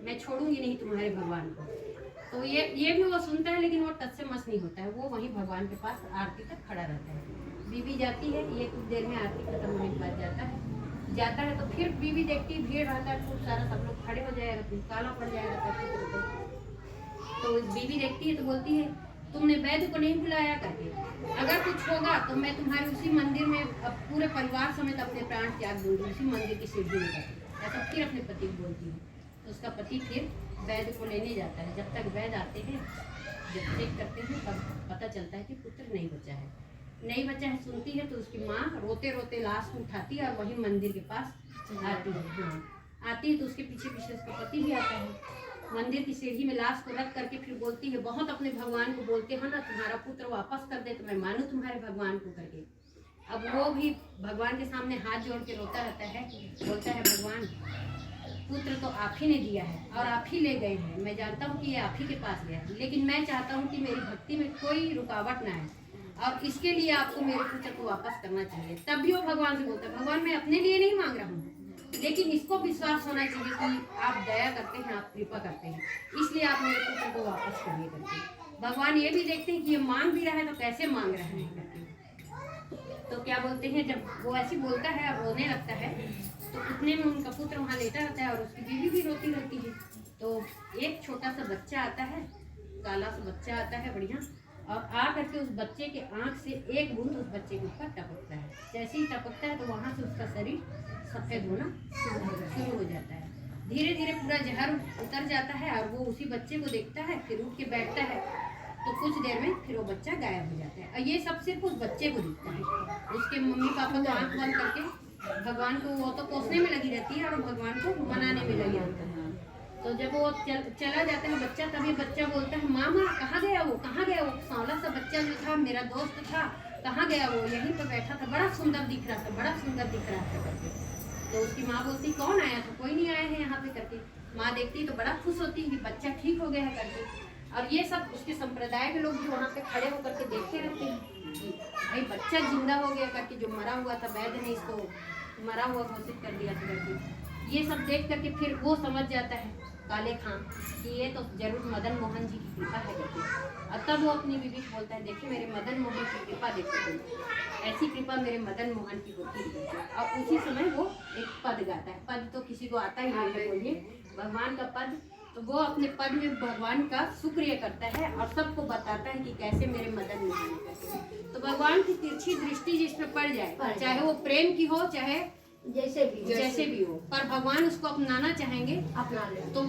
मैं छोड़ूंगी नहीं तुम्हारे भगवान को। तो ये भी वो सुनता है, लेकिन वो टच से मस नहीं होता है, वो वहीं भगवान के पास आरती तक खड़ा रहता है। बीवी जाती है, ये कुछ देर में आरती खत्म होने के बाद जाता है तो फिर बीवी देखती है भीड़ रहता है खूब सारा, सब लोग खड़े हो जाएगा, फिर काला पड़ जाएगा तो बीवी देखती है तो बोलती है तुमने वैद्य को नहीं बुलाया करके, अगर कुछ होगा तो मैं तुम्हारे उसी मंदिर में पूरे परिवार समेत अपने प्राण त्याग दूंगी, उसी मंदिर की सीढ़ी में करके। ऐसा फिर अपने पति को बोलती है। तो उसका पति फिर वैद्य को लेने जाता है। जब तक वैद्य आते हैं, जब चेक करते हैं, तब पता चलता है कि पुत्र नहीं बचा है। सुनती है तो उसकी माँ रोते रोते लाश को उठाती है और वही मंदिर के पास आती है। हाँ, आती है तो उसके पीछे पीछे उसका पति भी आता है। मंदिर की सीढ़ी में लाश को रख करके फिर बोलती है, बहुत अपने भगवान को बोलते हैं ना, तुम्हारा पुत्र वापस कर दे तो मैं मानूं तुम्हारे भगवान को करके। अब वो भी भगवान के सामने हाथ जोड़ के रोता रहता है, बोलता है भगवान पुत्र तो आप ही ने दिया है और आप ही ले गए हैं, मैं जानता हूँ कि ये आप ही के पास गया है, लेकिन मैं चाहता हूँ कि मेरी भक्ति में कोई रुकावट ना आए और इसके लिए आपको मेरे पुत्र को वापस करना चाहिए। तब भी वो भगवान से बोलता है, भगवान मैं अपने लिए नहीं मांग रहा हूँ, लेकिन इसको विश्वास होना चाहिए कि आप दया करते हैं, आप कृपा करते हैं, इसलिए आप मेरे पुत्र को वापस करिए करके। भगवान ये भी देखते हैं कि ये मांग भी रहा है तो कैसे मांग रहा है करके। तो क्या बोलते हैं, जब वो ऐसे बोलता है और रोने लगता है तो उतने में उनका पुत्र वहाँ लेटा रहता है और उसकी बीवी भी रोती रहती है। तो एक छोटा सा बच्चा आता है, काला सा बच्चा आता है बढ़िया, और आ करके उस बच्चे के आँख से एक बूंद उस बच्चे के ऊपर टपकता है। जैसे ही टपकता है तो वहाँ से उसका शरीर सफ़ेद होना शुरू हो जाता है। धीरे धीरे पूरा जहर उतर जाता है और वो उसी बच्चे को देखता है, फिर उठ के बैठता है। तो कुछ देर में फिर वो बच्चा गायब हो जाता है और ये सब सिर्फ उस बच्चे को दिखता है। उसके मम्मी पापा तो आँख बंद करके भगवान को, वो तो कोसने में लगी रहती है और भगवान को मनाने में लगी रहती है। तो जब वो चला जाता है बच्चा, तभी बच्चा बोलता है मामा कहाँ गया वो, कहाँ गया वो सांवला सा बच्चा जो था, मेरा दोस्त था, कहाँ गया वो, यहीं पर बैठा था, बड़ा सुंदर दिख रहा था, बड़ा सुंदर दिख रहा था करके। तो उसकी माँ बोलती कौन आया था, कोई नहीं आया है यहाँ पे करके। माँ देखती तो बड़ा खुश होती कि बच्चा ठीक हो गया है करके। और ये सब उसके संप्रदाय के लोग भी वहाँ पे खड़े होकर के देखते रहते हैं कि भाई बच्चा जिंदा हो गया करके, जो मरा हुआ था वैद्य ने इसको मरा हुआ घोषित कर दिया था करके। ये सब देख करके फिर वो समझ जाता है काले खां कि ये तो जरूर मदन मोहन जी की कृपा है करके। और तब वो अपनी बीवी को बोलता है, देखिए मेरे मदन मोहन की कृपा देखो, ऐसी कृपा मेरे मदन मोहन की होती है। और उसी समय वो एक पद गाता है। पद तो किसी को आता ही नहीं है, बोलिए भगवान का पद। तो वो अपने पद में भगवान का शुक्रिया करता है और सबको बताता है कि कैसे मेरे मदन मोहन करके। तो भगवान की तिरछी दृष्टि जिस पे पड़ जाए, चाहे वो प्रेम की हो, चाहे जैसे भी हो, पर भगवान उसको अपनाना चाहेंगे, अपना ले तो